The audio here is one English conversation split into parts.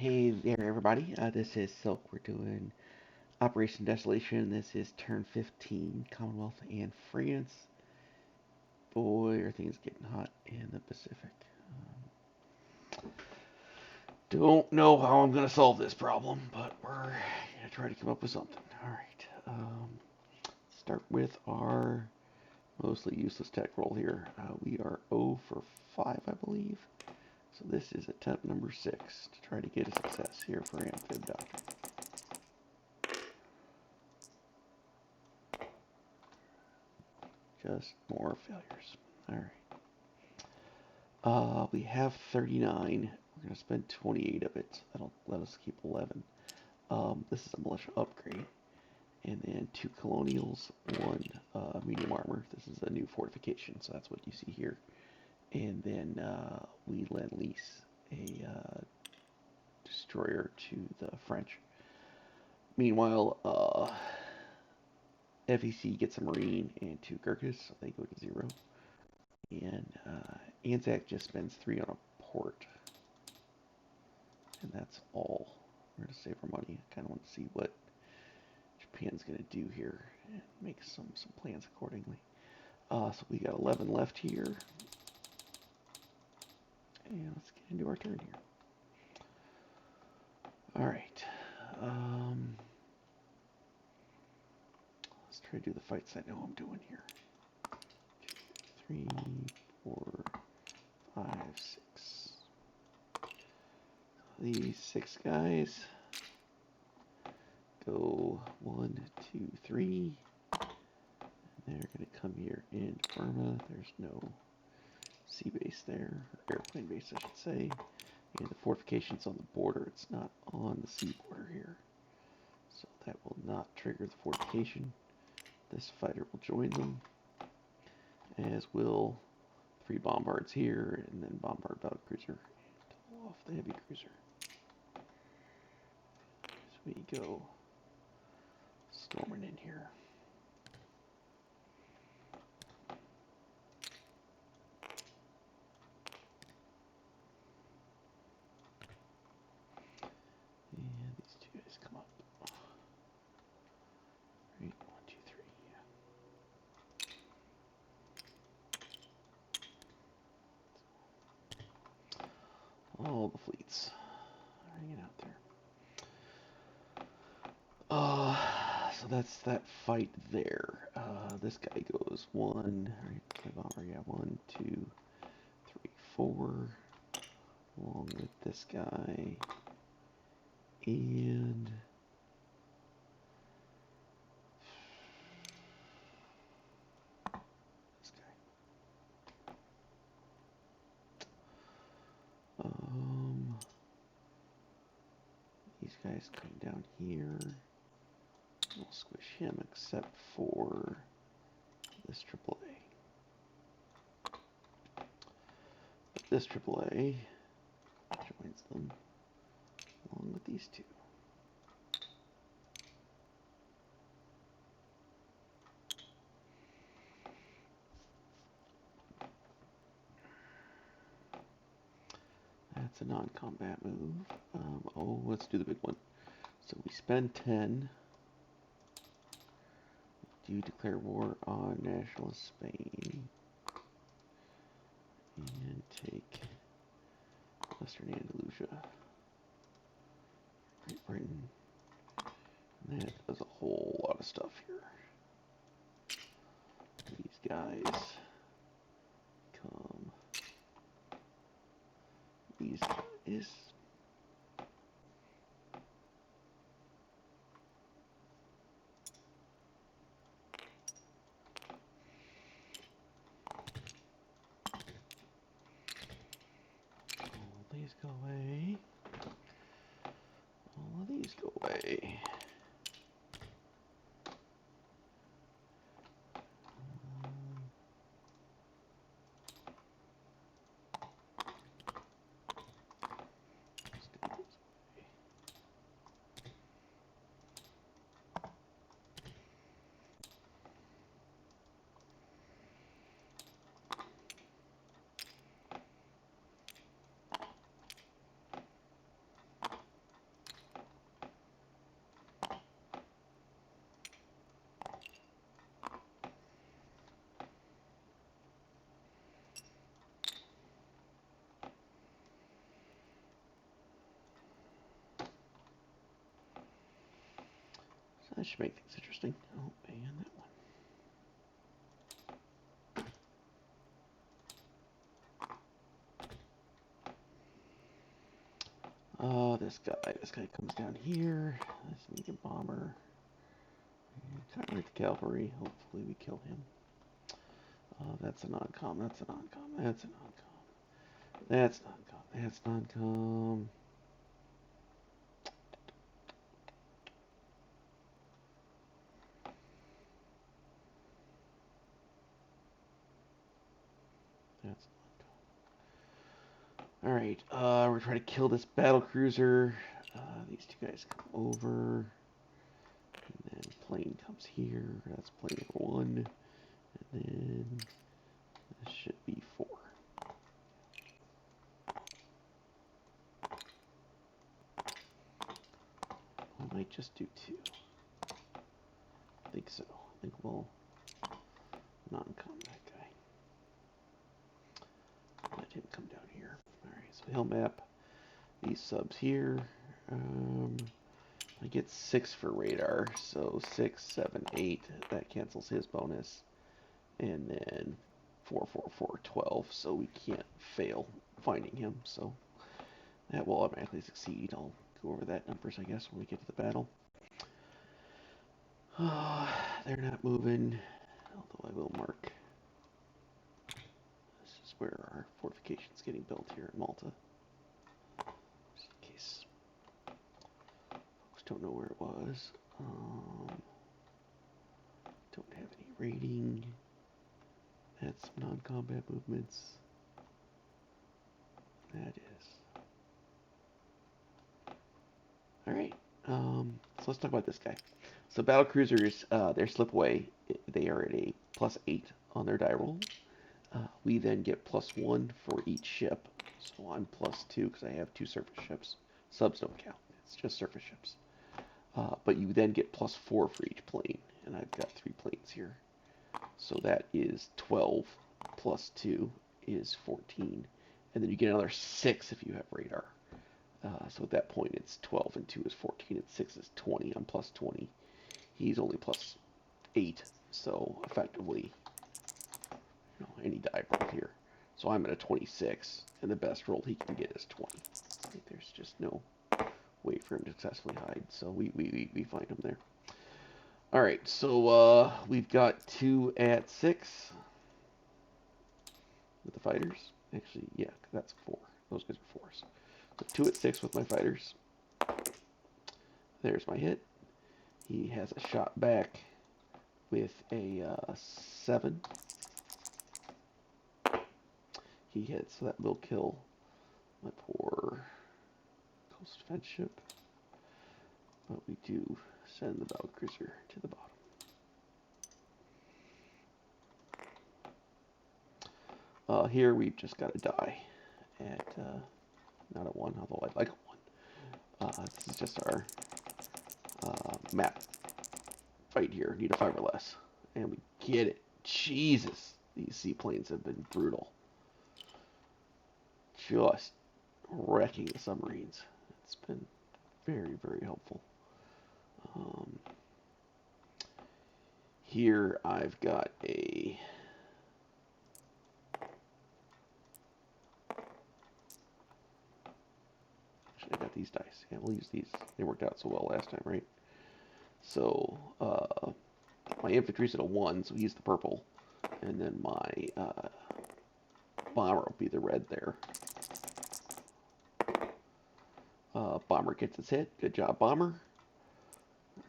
Hey there, everybody. This is Silk. We're doing Operation Desolation. This is turn 15, Commonwealth and France. Boy, are things getting hot in the Pacific. Don't know how I'm going to solve this problem, but we're going to try to come up with something. All right. Start with our mostly useless tech roll here. We are 0 for 5, I believe. So this is attempt number 6 to try to get a success here for Amphib Doctor. Just more failures. Alright. We have 39. We're going to spend 28 of it. That'll let us keep 11. This is a militia upgrade. And then 2 colonials, 1 medium armor. This is a new fortification, so that's what you see here. And then we lend lease a destroyer to the French. Meanwhile, FEC gets a marine and 2 Gurkhas, so they go to 0. And Anzac just spends 3 on a port. And that's all. We're going to save our money. I kind of want to see what Japan's going to do here and make some plans accordingly. So we got 11 left here. And let's get into our turn here. Alright. Let's try to do the fights I know I'm doing here. 2, 3, 4, 5, 6. These 6 guys go 1, 2, 3. And they're going to come here into Burma. There's no sea base there, or airplane base, I should say. And the fortification's on the border. It's not on the sea border here. So that will not trigger the fortification. This fighter will join them, as will 3 bombards here, and then bombard battlecruiser, and pull off the heavy cruiser. As we go storming in here. And these 2 guys come up. Right, 1, 2, 3. All the fleets are hanging out there. So that's that fight there. This guy goes 1, right, bomber, yeah, 1, 2, 3, 4, along with this guy, and this guy. These guys come down here. We'll squish him except for this AAA. But this AAA joins them along with these 2. That's a non-combat move. Let's do the big one. So we spend 10. We do declare war on nationalist Spain. And take Western Andalusia. Great Britain. And that does a whole lot of stuff here. These guys come. These guys. All these go away. All of these go away. That should make things interesting. Oh, and that one. This guy comes down here. This medium bomber. Conquer the cavalry. Hopefully we kill him. That's a non-com. That's a non-com. That's a non-com. That's non-com. That's non-com. That's non-com. All right. We're trying to kill this battle cruiser. These two guys come over. And then plane comes here. That's plane number 1. And then this should be 4. We might just do 2. I think so. I think we'll non-com that guy. Let him come down here. Alright, so he'll map these subs here. I get 6 for radar, so 6, 7, 8. That cancels his bonus. And then 4, 4, 4, 12. So we can't fail finding him. So that will automatically succeed. I'll go over that numbers, I guess, when we get to the battle. They're not moving, although I will mark. This is where our fortification's getting built here in Malta. Just in case folks don't know where it was. Don't have any raiding. That's some non-combat movements. That is. Alright, so let's talk about this guy. So battle cruisers, their slip away, they are at a +8 on their die roll. We then get +1 for each ship. So I'm +2 because I have 2 surface ships. Subs don't count. It's just surface ships. But you then get +4 for each plane. And I've got 3 planes here. So that is 12 +2 is 14. And then you get another 6 if you have radar. So at that point it's 12 and 2 is 14 and 6 is 20. I'm +20. He's only +8. So effectively, any die roll here. So I'm at a 26, and the best roll he can get is 20. Like, there's just no way for him to successfully hide, so we find him there. All right, so we've got 2 at 6 with the fighters. Actually, yeah, that's 4. Those guys are 4s. So 2 at 6 with my fighters. There's my hit. He has a shot back with a 7. He hits, so that will kill my poor coast defense ship. But we do send the battle cruiser to the bottom. Here we've just got to die at not a 1, although I'd like a 1. This is just our map fight here. Need a 5 or less, and we get it. Jesus, these seaplanes have been brutal. Just wrecking the submarines. It's been very, very helpful. Here I've got a I got these dice. Yeah, we'll use these. They worked out so well last time, right? So my infantry's at a 1, so he's the purple, and then my bomber will be the red there. Bomber gets his hit. Good job, bomber.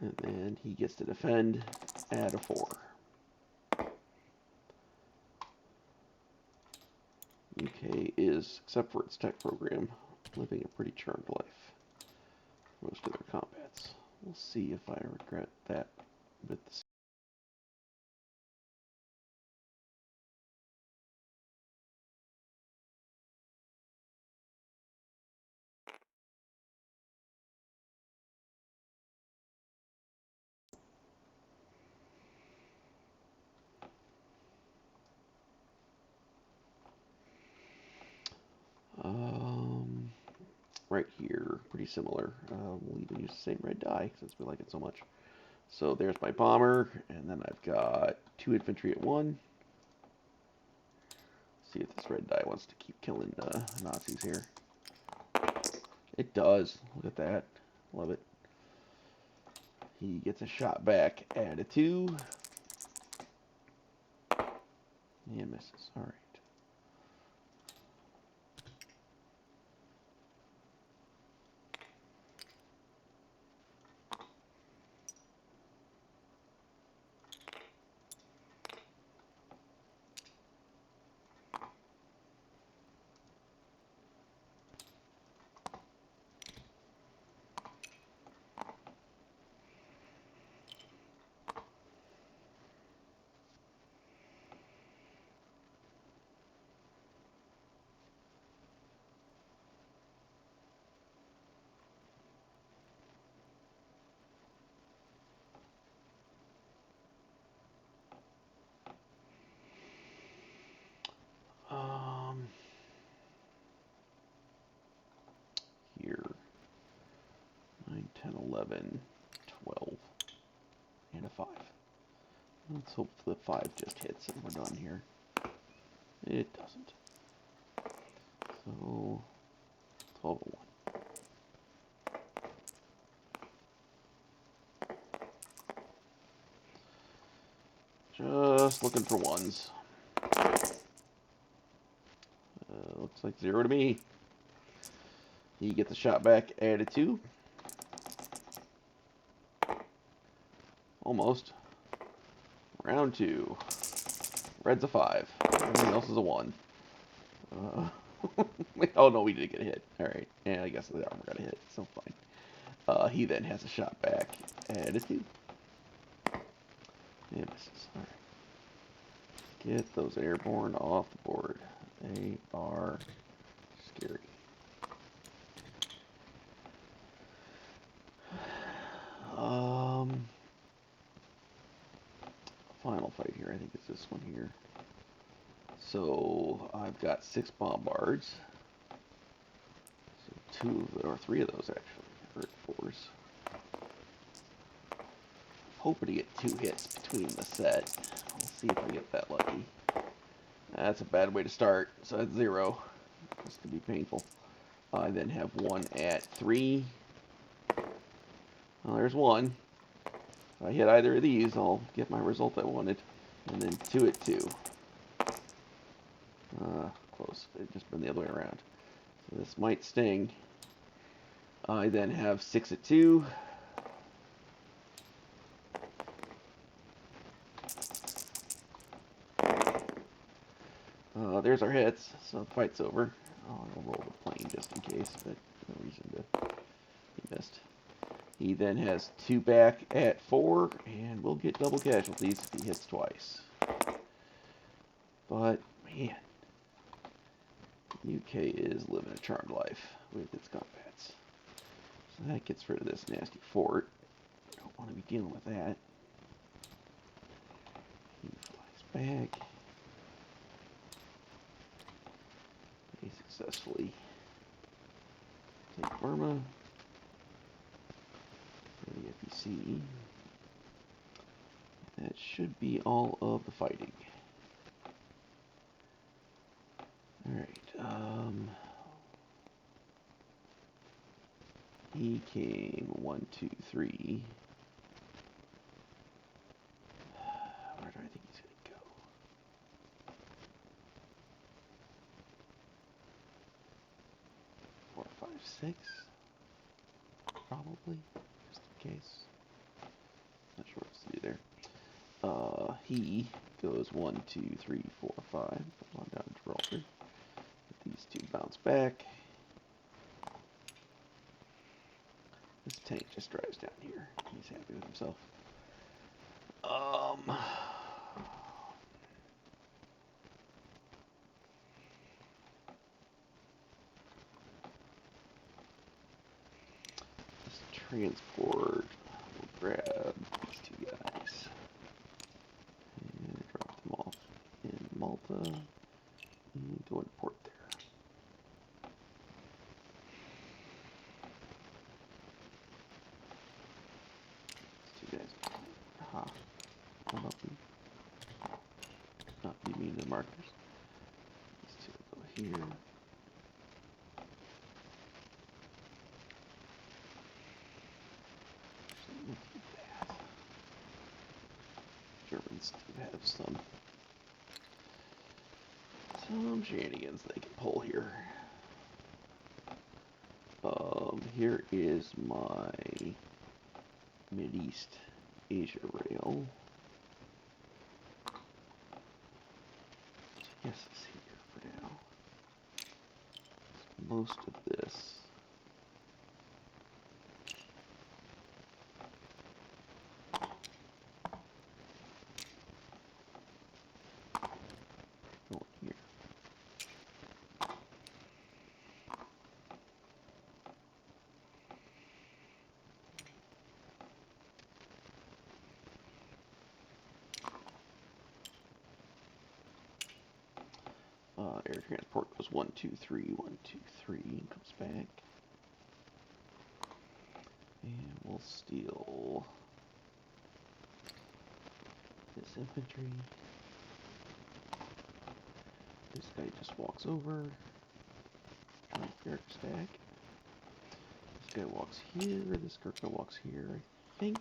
And then he gets to defend at a 4. UK is, except for its tech program, living a pretty charmed life. Most of their combats. We'll see if I regret that with the right here, pretty similar. We'll even use the same red die since we like it so much. So there's my bomber, and then I've got 2 infantry at 1. See if this red die wants to keep killing Nazis here. It does. Look at that. Love it. He gets a shot back at a 2. And misses. Alright. Here. 9, 10, 11, 12, and a 5. Let's hope the 5 just hits and we're done here. It doesn't. So, 12 and 1. Just looking for ones. Looks like 0 to me. He gets a shot back at a 2. Almost. Round 2. Red's a 5. Everything else is a 1. Oh no, we did get a hit. Alright, and I guess the armor got a hit, so fine. He then has a shot back at a 2. And misses. Alright. Get those airborne off the board. They are scary. Final fight here, I think it's this one here. So I've got 6 bombards. So 3 of those actually, or 4s. Hoping to get 2 hits between the set. We'll see if I get that lucky. That's a bad way to start. So that's 0. This could be painful. I then have 1 at 3. Well, there's 1. If I hit either of these, I'll get my result I wanted. And then 2 at 2. Close. It just been the other way around. So this might sting. I then have 6 at 2. There's our hits, so the fight's over. I'll roll the plane just in case, but no reason to. He missed. He then has 2 back at 4, and we'll get double casualties if he hits twice. But, man, UK is living a charmed life with its combats. So that gets rid of this nasty fort. Don't want to be dealing with that. He flies back. He successfully take Burma. The FEC. That should be all of the fighting. Alright, he came 1, 2, 3. Where do I think he's gonna go? 4, 5, 6. Probably, just in case. Not sure what else to do there. He goes 1, 2, 3, 4, 5. Put on down to Gibraltar. These 2 bounce back. This tank just drives down here. He's happy with himself. This transport will grab these 2 guys and drop them off in Malta and go and port there. These 2 guys here. Let's do that. Germans do have some shenanigans they can pull here. Here is my Mideast Asia rail. I guess it's here for now. Most of this going here. Air transport goes 1, 2, 3, 1, 2, 3, and comes back. And we'll steal this infantry. This guy just walks over. Fair stack. This guy walks here. This Gurkha walks here. I think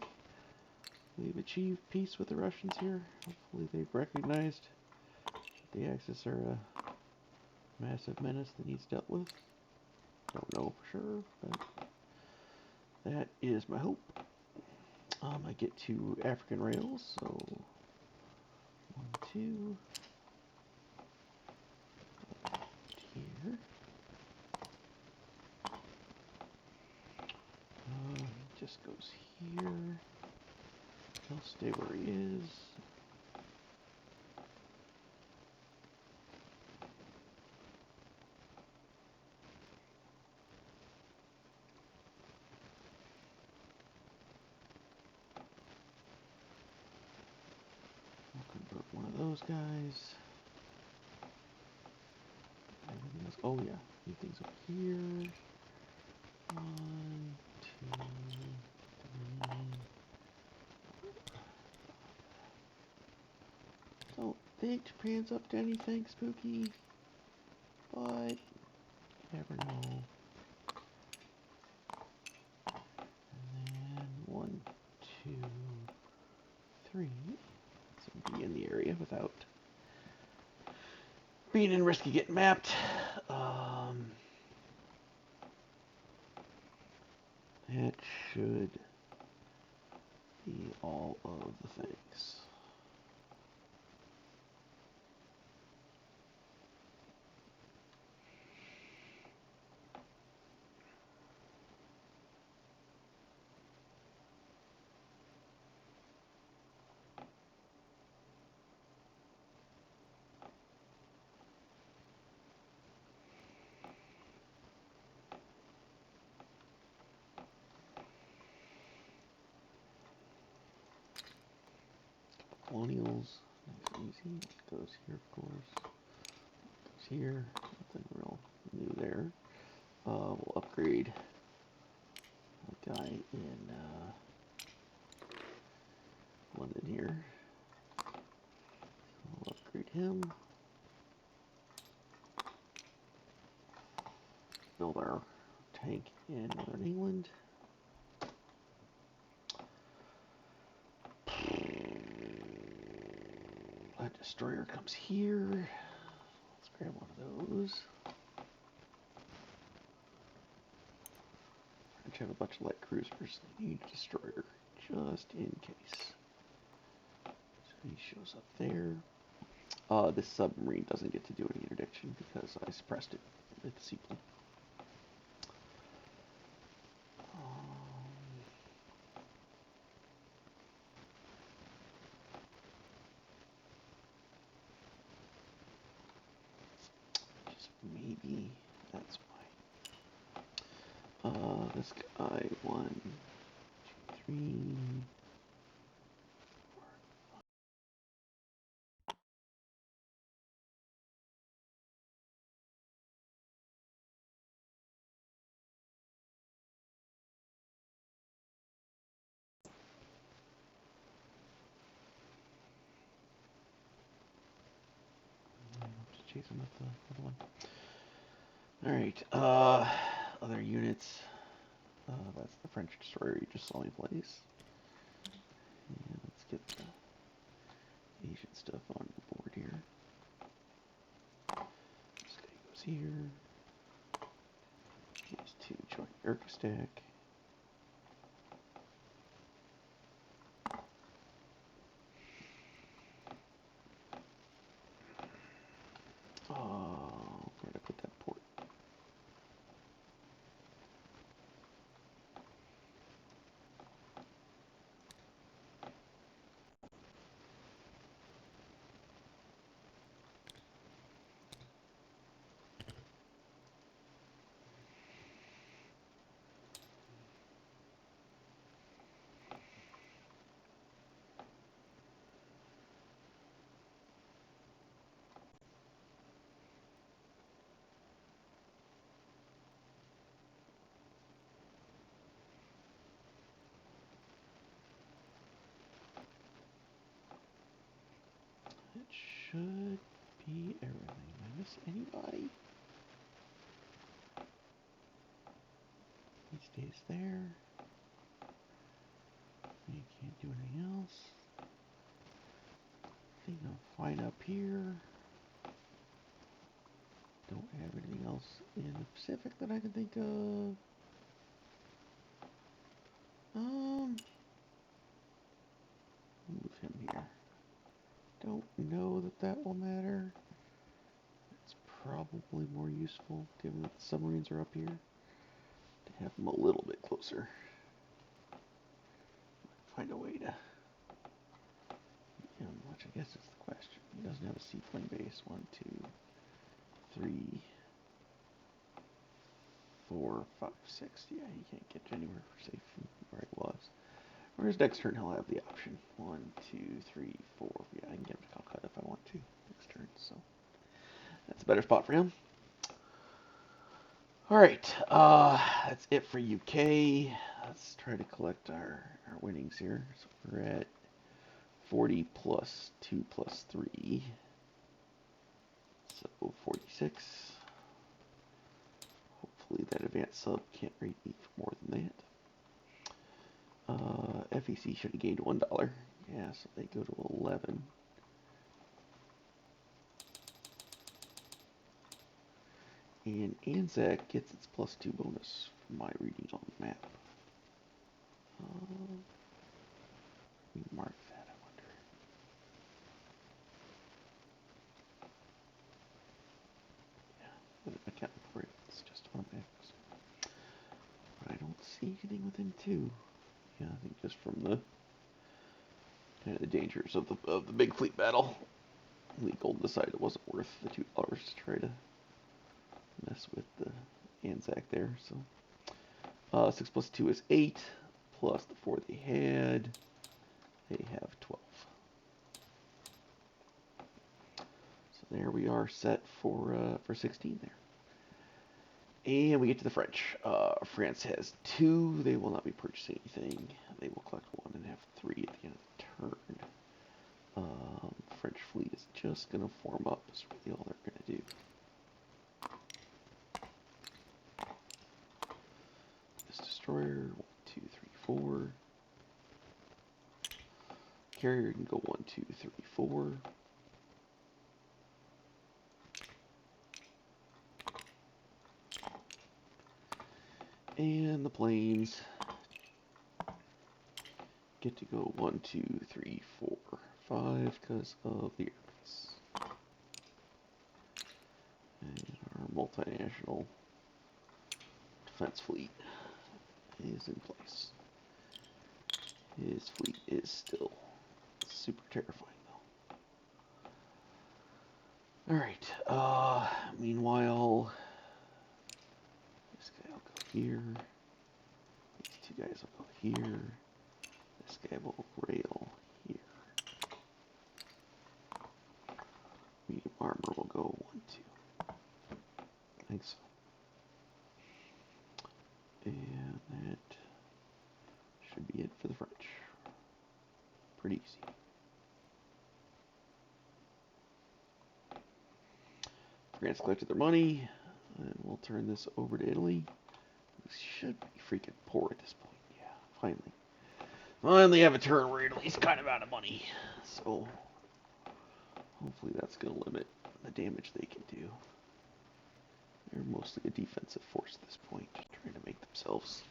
we've achieved peace with the Russians here. Hopefully they've recognized the Axis are a massive menace that needs dealt with. Don't know for sure, but that is my hope. I get to African rails, so 1, 2 here. He just goes here. He'll stay where he is. We'll convert one of those guys. Everything else. Oh yeah, need things up here. 1, 2, 3. Don't think Japan's up to anything spooky, but you never know. And then 1, 2, 3. So be in the area without being in risk of getting mapped. That should be all of the things. Colonials, nice and easy. Goes here, of course. Goes here. Nothing real new there. We'll upgrade a guy in London here. We'll upgrade him. Build our tank in Northern England. That destroyer comes here. Let's grab one of those. I have a bunch of light cruisers. Need a destroyer just in case. So he shows up there. This submarine doesn't get to do any interdiction because I suppressed it with Seaplane. Just maybe that's why. This guy 1, 2, 3. Just chase him with the other one. Alright, other units. That's the French destroyer you just saw me place. And let's get the Asian stuff on the board here. This guy goes here. These two join Urkastak. Where did I put that port? It should be everything. Did I miss anybody? He stays there. You can't do anything else. I think I'm fine up here. Don't have anything else in the Pacific that I can think of. Move him here. Don't know that that will matter. It's probably more useful, given that the submarines are up here, to have them a little bit closer. Find a way to get him, which I guess is the question. He doesn't have a seaplane base. 1, 2, 3, 4, 5, 6. Yeah, he can't get anywhere safe from where he was. Whereas next turn he'll have the option. 1, 2, 3, 4. Yeah, I can get him to Calcutta if I want to next turn. So that's a better spot for him. Alright, that's it for UK. Let's try to collect our winnings here. So we're at 40 plus 2 plus 3. So 46. Hopefully that advanced sub can't rate me for more than that. FEC should have gained $1. Yeah, so they go to 11. And Anzac gets its plus 2 bonus from my reading on the map. Let me mark that, I wonder. Yeah, I can't look for it. It's just automatic. But I don't see anything within 2. Yeah, I think just from the kind of the dangers of the big fleet battle, Legal decided it wasn't worth the $2 to try to mess with the Anzac there. So 6 plus 2 is 8, plus the 4 they had. They have 12. So there we are, set for 16 there. And we get to the French. France has 2. They will not be purchasing anything. They will collect 1 and have 3 at the end of the turn. French fleet is just going to form up. Is really all they're going to do. This destroyer, 1, 2, 3, 4. Carrier can go 1, 2, 3, 4. And the planes get to go 1, 2, 3, 4, 5 because of the airplanes. And our multinational defense fleet is in place. His fleet is still super terrifying though. Alright, meanwhile, this guy will go here. These 2 guys will go here. This guy will rail here. Medium armor will go 1, 2. I think so. And that should be it for the French. Pretty easy. France collected their money. And we'll turn this over to Italy. We should be freaking poor at this point. Yeah, finally. Finally have a turn where Italy's kind of out of money. So hopefully that's going to limit the damage they can do. They're mostly a defensive force at this point, just trying to make themselves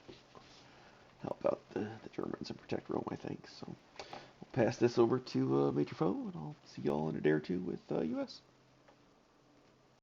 help out the Germans and protect Rome, I think. So we'll pass this over to Major Foe, and I'll see y'all in a day or two with US.